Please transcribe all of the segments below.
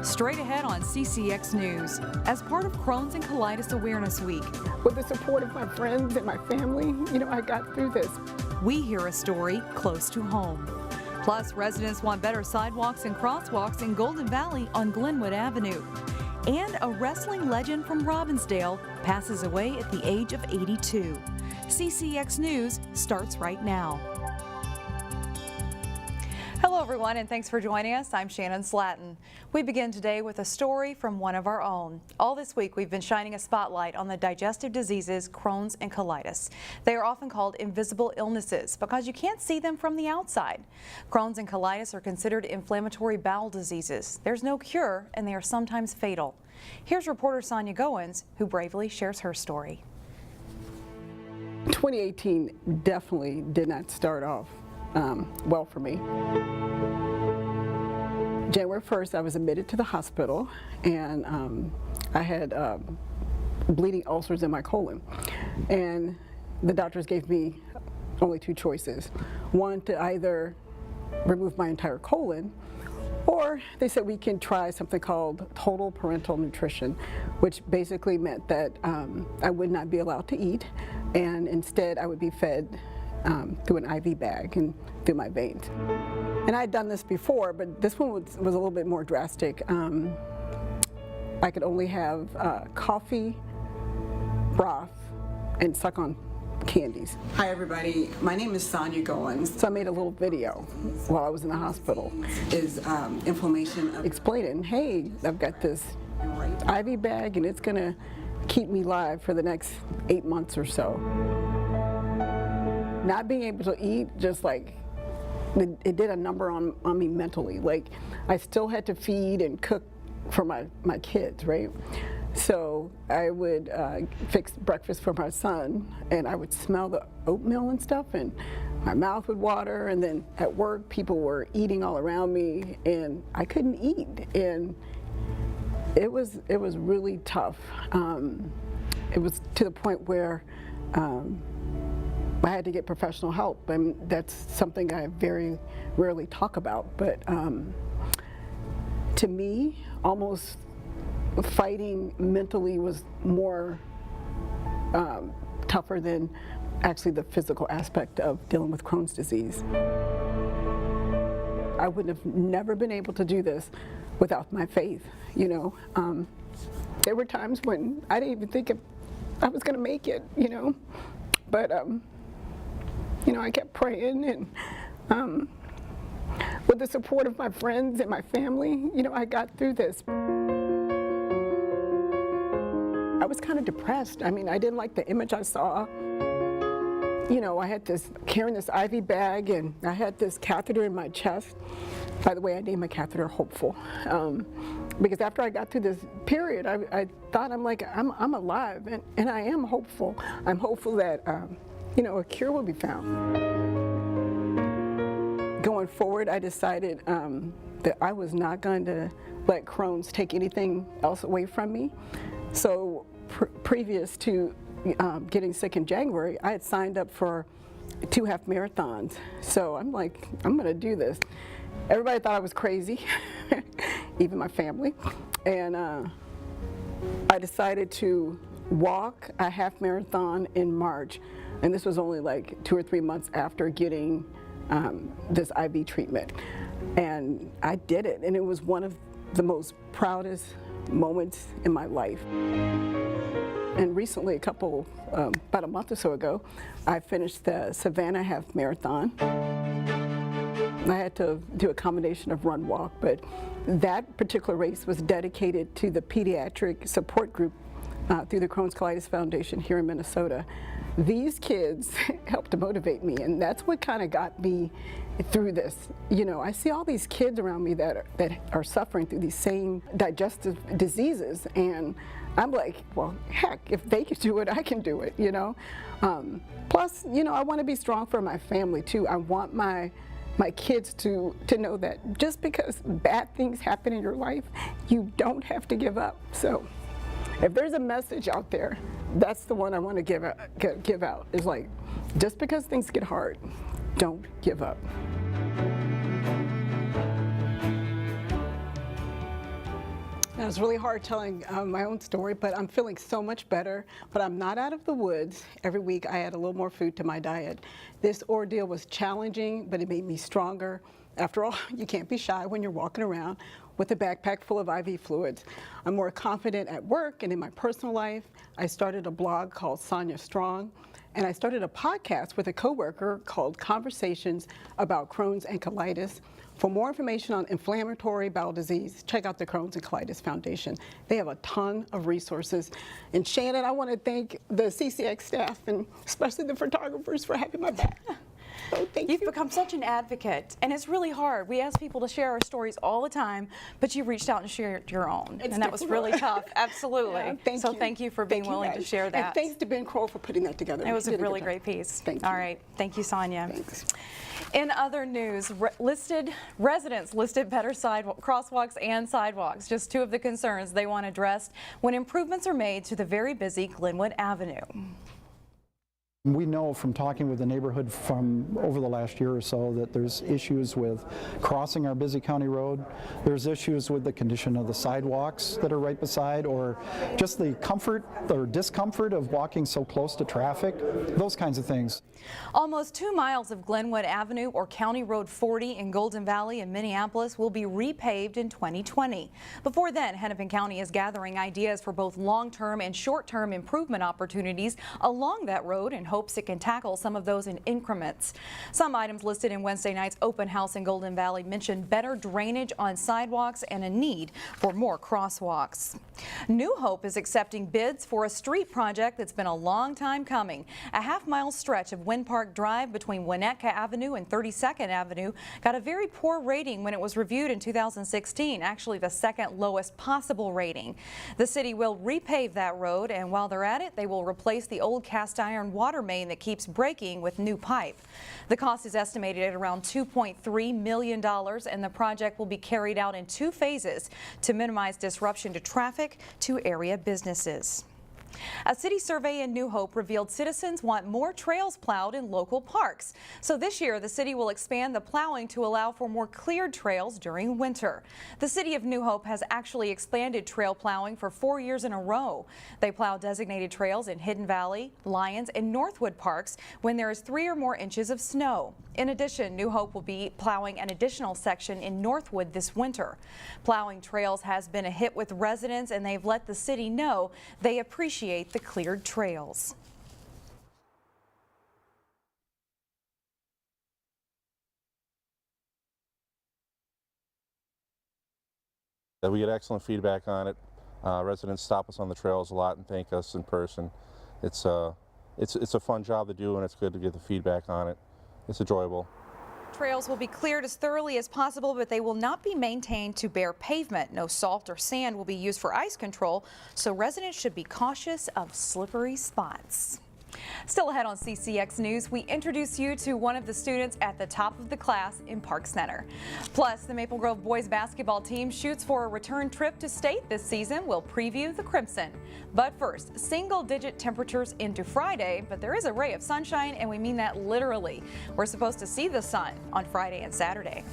Straight ahead on CCX News, as part of Crohn's and Colitis Awareness Week. With the support of my friends and my family, I got through this. We hear a story close to home. Plus, residents want better sidewalks and crosswalks in Golden Valley on Glenwood Avenue. And a wrestling legend from Robbinsdale passes away at the age of 82. CCX News starts right now. Hello everyone, and thanks for joining us. I'm Shannon Slatton. We begin today with a story from one of our own. All this week we've been shining a spotlight on the digestive diseases Crohn's and colitis. They are often called invisible illnesses because you can't see them from the outside. Crohn's and colitis are considered inflammatory bowel diseases. There's no cure and they are sometimes fatal. Here's reporter Sonia Goins, who bravely shares her story. 2018 definitely did not start off well for me. January 1st, I was admitted to the hospital, and I had bleeding ulcers in my colon. And the doctors gave me only two choices. One, to either remove my entire colon, or they said we can try something called total parental nutrition, which basically meant that I would not be allowed to eat, and instead I would be fed through an IV bag and through my veins. And I had done this before, but this one was a little bit more drastic. I could only have coffee, broth, and suck on candies. Hi everybody, my name is Sonia Goins. So I made a little video while I was in the hospital. Is inflammation explaining, hey, I've got this IV bag and it's gonna keep me alive for the next 8 months or so. Not being able to eat, just like, it did a number on me mentally. Like, I still had to feed and cook for my kids, right? So I would fix breakfast for my son, and I would smell the oatmeal and stuff, and my mouth would water, and then at work, people were eating all around me, and I couldn't eat, and it was really tough. It was to the point where I had to get professional help, and that's something I very rarely talk about. But to me, almost fighting mentally was more tougher than actually the physical aspect of dealing with Crohn's disease. I would have never been able to do this without my faith, There were times when I didn't even think I was going to make it, But I kept praying, and with the support of my friends and my family, I got through this. I was kind of depressed. I didn't like the image I saw. I had carrying this IV bag, and I had this catheter in my chest. By the way, I named my catheter Hopeful, because after I got through this period, I thought I'm alive, and I am hopeful. I'm hopeful that a cure will be found. Going forward, I decided that I was not going to let Crohn's take anything else away from me. So previous to getting sick in January, I had signed up for 2 half marathons. So I'm like, I'm going to do this. Everybody thought I was crazy, even my family. And I decided to walk a half marathon in March. And this was only like 2 or 3 months after getting this IV treatment. And I did it, and it was one of the most proudest moments in my life. And recently, about a month or so ago, I finished the Savannah Half Marathon. I had to do a combination of run walk, but that particular race was dedicated to the pediatric support group through the Crohn's Colitis Foundation here in Minnesota. These kids helped to motivate me, and that's what kind of got me through this. I see all these kids around me that are suffering through these same digestive diseases, and I'm like, well, heck, if they can do it, I can do it, Plus, I want to be strong for my family too. I want my kids to know that just because bad things happen in your life, you don't have to give up. So if there's a message out there, that's the one I want to give out. Is like, just because things get hard, don't give up. It was really hard telling my own story, but I'm feeling so much better. But I'm not out of the woods. Every week I add a little more food to my diet. This ordeal was challenging, but it made me stronger. After all, you can't be shy when you're walking around with a backpack full of IV fluids. I'm more confident at work and in my personal life. I started a blog called Sonia Strong, and I started a podcast with a coworker called Conversations about Crohn's and Colitis. For more information on inflammatory bowel disease, check out the Crohn's and Colitis Foundation. They have a ton of resources. And Shannon, I want to thank the CCX staff and especially the photographers for having my back. So thank You've you. become such an advocate, and it's really hard. We ask people to share our stories all the time, but you reached out and shared your own, and that was really tough. Absolutely. Yeah, thank you for being willing to share that. And thanks to Ben Crow for putting that together. It was a really great piece. Thank you. All right. Thank you, Sonia. Thanks. In other news, residents listed better crosswalks and sidewalks, just two of the concerns they want addressed when improvements are made to the very busy Glenwood Avenue. We know from talking with the neighborhood from over the last year or so that there's issues with crossing our busy county road. There's issues with the condition of the sidewalks that are right beside, or just the comfort or discomfort of walking so close to traffic, those kinds of things. Almost 2 miles of Glenwood Avenue, or County Road 40 in Golden Valley and Minneapolis, will be repaved in 2020. Before then, Hennepin County is gathering ideas for both long-term and short-term improvement opportunities along that road in hopes it can tackle some of those in increments. Some items listed in Wednesday night's open house in Golden Valley mentioned better drainage on sidewalks and a need for more crosswalks. New Hope is accepting bids for a street project that's been a long time coming. A half-mile stretch of WinPark Drive between Winnetka Avenue and 32nd Avenue got a very poor rating when it was reviewed in 2016, actually the second lowest possible rating. The city will repave that road, and while they're at it, they will replace the old cast iron water main that keeps breaking with new pipe. The cost is estimated at around $2.3 million, and the project will be carried out in 2 phases to minimize disruption to traffic to area businesses. A city survey in New Hope revealed citizens want more trails plowed in local parks. So this year, the city will expand the plowing to allow for more cleared trails during winter. The city of New Hope has actually expanded trail plowing for 4 years in a row. They plow designated trails in Hidden Valley, Lyons, and Northwood parks when there is 3 or more inches of snow. In addition, New Hope will be plowing an additional section in Northwood this winter. Plowing trails has been a hit with residents, and they've let the city know they appreciate the cleared trails. We get excellent feedback on it. Residents stop us on the trails a lot and thank us in person. It's a fun job to do, and it's good to get the feedback on it. It's enjoyable. Trails will be cleared as thoroughly as possible, but they will not be maintained to bare pavement. No salt or sand will be used for ice control, so residents should be cautious of slippery spots. Still ahead on CCX News, we introduce you to one of the students at the top of the class in Park Center. Plus, the Maple Grove boys basketball team shoots for a return trip to state this season. We'll preview the Crimson. But first, single-digit temperatures into Friday, but there is a ray of sunshine, and we mean that literally. We're supposed to see the sun on Friday and Saturday.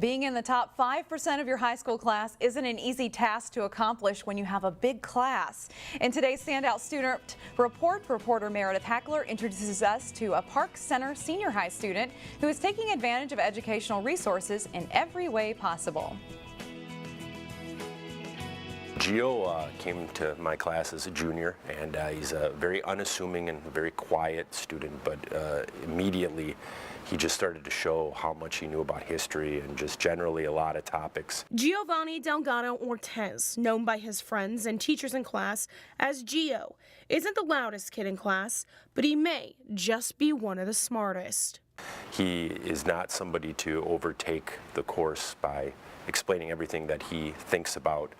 Being in the top 5% of your high school class isn't an easy task to accomplish when you have a big class. In today's Standout Student Report, reporter Meredith Hackler introduces us to a Park Center senior high student who is taking advantage of educational resources in every way possible. Gio came to my class as a junior, and he's a very unassuming and very quiet student, but immediately he just started to show how much he knew about history and just generally a lot of topics. Giovanni Delgado Ortez, known by his friends and teachers in class as Gio, isn't the loudest kid in class, but he may just be one of the smartest. He is not somebody to overtake the course by explaining everything that he thinks about,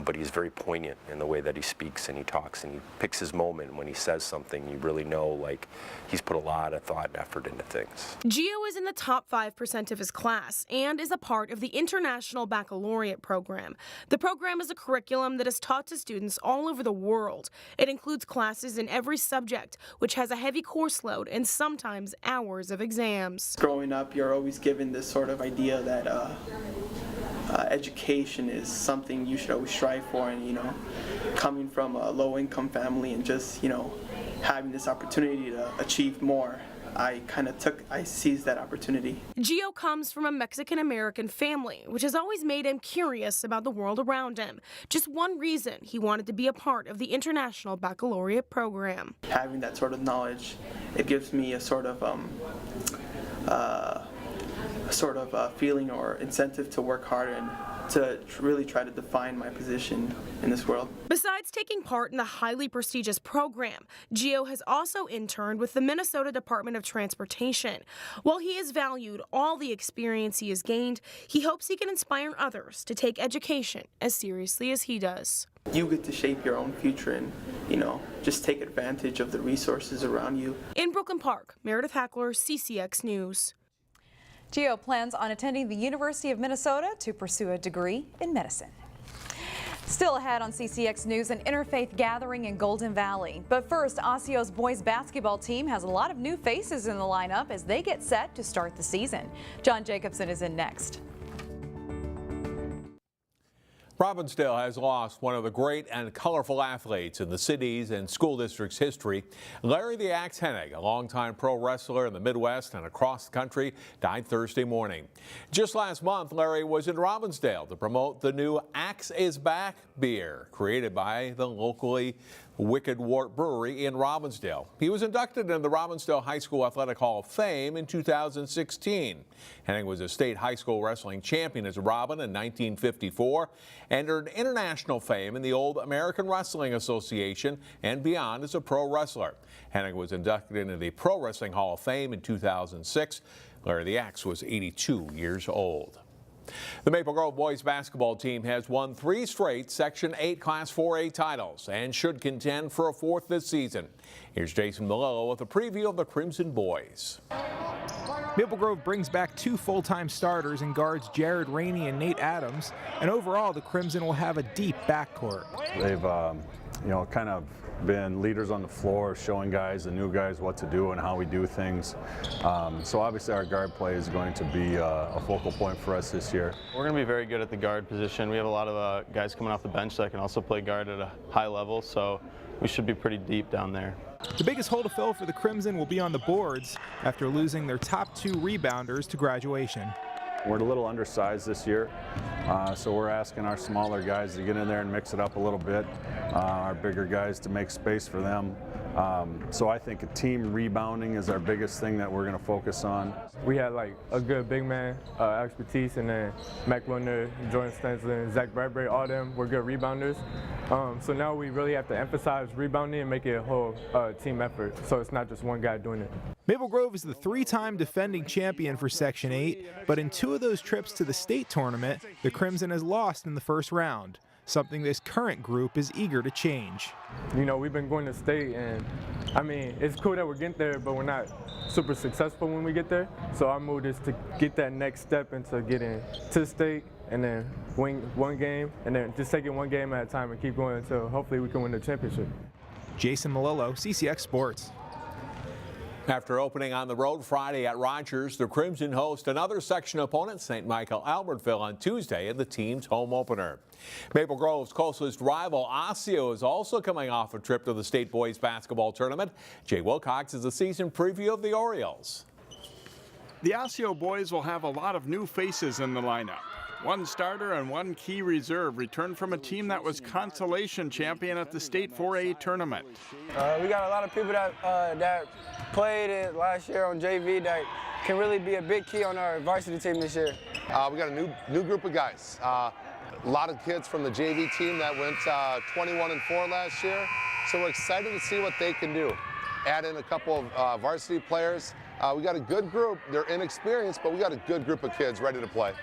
but he's very poignant in the way that he speaks and he talks, and he picks his moment. When he says something, you really know, like, he's put a lot of thought and effort into things. Gio is in the top 5% of his class and is a part of the International Baccalaureate program. The program is a curriculum that is taught to students all over the world. It includes classes in every subject, which has a heavy course load and sometimes hours of exams. Growing up, you're always given this sort of idea that education is something you should always strive for, and coming from a low-income family and just having this opportunity to achieve more, I seized that opportunity. Gio comes from a Mexican-American family, which has always made him curious about the world around him. Just one reason he wanted to be a part of the International Baccalaureate program. Having that sort of knowledge, it gives me a sort of feeling or incentive to work hard and to really try to define my position in this world. Besides taking part in the highly prestigious program, Gio has also interned with the Minnesota Department of Transportation. While he has valued all the experience he has gained, he hopes he can inspire others to take education as seriously as he does. You get to shape your own future and, just take advantage of the resources around you. In Brooklyn Park, Meredith Hackler, CCX News. Gio plans on attending the University of Minnesota to pursue a degree in medicine. Still ahead on CCX News, an interfaith gathering in Golden Valley. But first, Osseo's boys basketball team has a lot of new faces in the lineup as they get set to start the season. John Jacobson is in next. Robbinsdale has lost one of the great and colorful athletes in the city's and school district's history. Larry the Axe Hennig, a longtime pro wrestler in the Midwest and across the country, died Thursday morning. Just last month, Larry was in Robbinsdale to promote the new Axe is Back beer created by the locally Wicked Wart Brewery in Robbinsdale. He was inducted into the Robbinsdale High School Athletic Hall of Fame in 2016. Hennig was a state high school wrestling champion as a Robin in 1954 and earned international fame in the Old American Wrestling Association and beyond as a pro wrestler. Hennig was inducted into the Pro Wrestling Hall of Fame in 2006. Larry the Axe was 82 years old. The Maple Grove boys basketball team has won 3 straight Section 8 Class 4A titles and should contend for a 4th this season. Here's Jason Malillo with a preview of the Crimson boys. Maple Grove brings back 2 full-time starters in guards Jared Rainey and Nate Adams, and overall the Crimson will have a deep backcourt. They've kind of been leaders on the floor, showing guys, the new guys, what to do and how we do things. So obviously our guard play is going to be a focal point for us this year. We're going to be very good at the guard position. We have a lot of guys coming off the bench that can also play guard at a high level, so we should be pretty deep down there. The biggest hole to fill for the Crimson will be on the boards after losing their top 2 rebounders to graduation. We're a little undersized this year, so we're asking our smaller guys to get in there and mix it up a little bit, our bigger guys to make space for them. So I think a team rebounding is our biggest thing that we're going to focus on. We had like a good big man expertise, and then Mac Lunder, Jordan Stenson, Zach Bradbury, all them were good rebounders. So now we really have to emphasize rebounding and make it a whole team effort, so it's not just one guy doing it. Maple Grove is the 3-time defending champion for Section 8, but in 2 of those trips to the state tournament, the Crimson has lost in the first round, something this current group is eager to change. We've been going to state, and I mean, it's cool that we're getting there, but we're not super successful when we get there. So our mood is to get that next step into getting to state and then win one game, and then just take it one game at a time and keep going until hopefully we can win the championship. Jason Malillo, CCX Sports. After opening on the road Friday at Rogers, the Crimson host another section opponent, St. Michael Albertville, on Tuesday in the team's home opener. Maple Grove's closest rival, Osseo, is also coming off a trip to the state boys basketball tournament. Jay Wilcox is a season preview of the Orioles. The Osseo boys will have a lot of new faces in the lineup. 1 starter and 1 key reserve returned from a team that was consolation champion at the state 4A tournament. We got a lot of people that played it last year on JV that can really be a big key on our varsity team this year. We got a new group of guys. A lot of kids from the JV team that went 21-4 last year. So we're excited to see what they can do. Add in a couple of varsity players. We got a good group. They're inexperienced, but we got a good group of kids ready to play.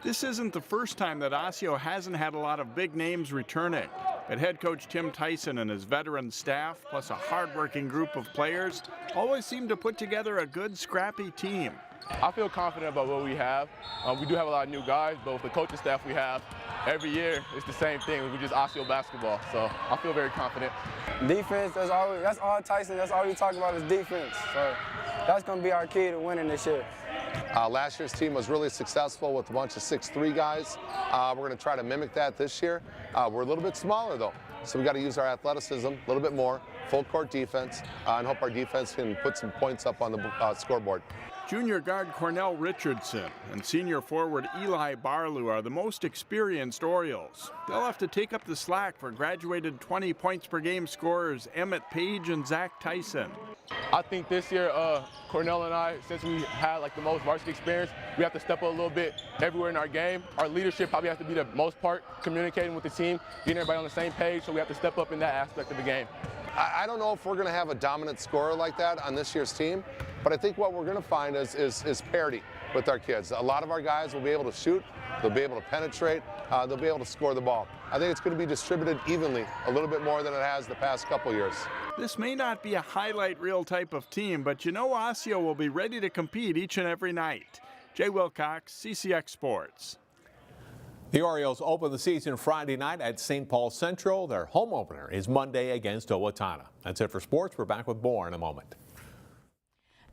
This isn't the first time that Osseo hasn't had a lot of big names returning, but head coach Tim Tyson and his veteran staff, plus a hard-working group of players, always seem to put together a good, scrappy team. I feel confident about what we have. We do have a lot of new guys, but with the coaching staff we have, every year it's the same thing. We just Osseo basketball, so I feel very confident. Defense, that's all Tyson, that's all we talk about is defense. So that's going to be our key to winning this year. Last year's team was really successful with a bunch of 6'3" guys. We're going to try to mimic that this year. We're a little bit smaller though, so we got to use our athleticism a little bit more, full court defense, and hope our defense can put some points up on the scoreboard. Junior guard Cornell Richardson and senior forward Eli Barlew are the most experienced Orioles. They'll have to take up the slack for graduated 20 points per game scorers Emmett Page and Zach Tyson. I think this year, Cornell and I, since we had like the most varsity experience, we have to step up a little bit everywhere in our game. Our leadership probably has to be the most part communicating with the team, getting everybody on the same page, so we have to step up in that aspect of the game. I don't know if we're going to have a dominant scorer like that on this year's team, but I think what we're going to find is parity with our kids. A lot of our guys will be able to shoot, they'll be able to penetrate, they'll be able to score the ball. I think it's going to be distributed evenly, a little bit more than it has the past couple years. This may not be a highlight reel type of team, but you know Osseo will be ready to compete each and every night. Jay Wilcox, CCX Sports. The Orioles open the season Friday night at St. Paul Central. Their home opener is Monday against Owatonna. That's it for sports. We're back with more in a moment.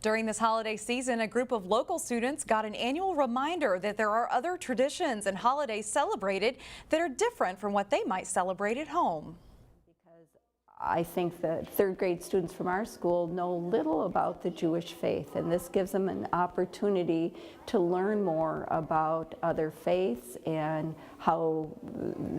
During this holiday season, a group of local students got an annual reminder that there are other traditions and holidays celebrated that are different from what they might celebrate at home. I think that third grade students from our school know little about the Jewish faith, and this gives them an opportunity to learn more about other faiths and how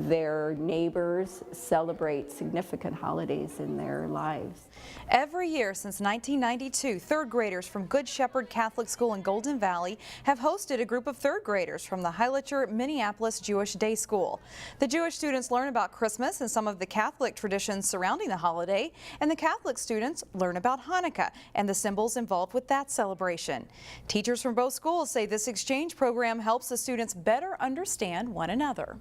their neighbors celebrate significant holidays in their lives. Every year since 1992, third graders from Good Shepherd Catholic School in Golden Valley have hosted a group of third graders from the Heilicher Minneapolis Jewish Day School. The Jewish students learn about Christmas and some of the Catholic traditions surrounding the holiday, and the Catholic students learn about Hanukkah and the symbols involved with that celebration. Teachers from both schools say this exchange program helps the students better understand one another.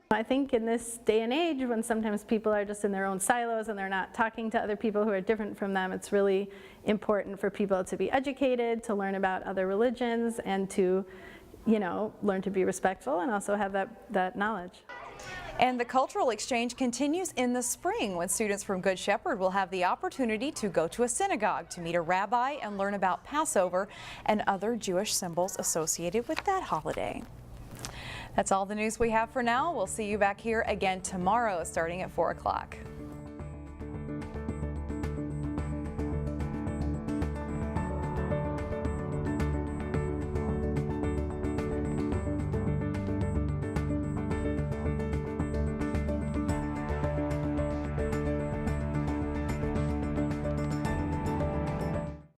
I think in this day and age, when sometimes people are just in their own silos and they're not talking to other people who are different from them, it's really important for people to be educated, to learn about other religions, and to, learn to be respectful and also have that knowledge. And the cultural exchange continues in the spring when students from Good Shepherd will have the opportunity to go to a synagogue to meet a rabbi and learn about Passover and other Jewish symbols associated with that holiday. That's all the news we have for now. We'll see you back here again tomorrow starting at 4 o'clock.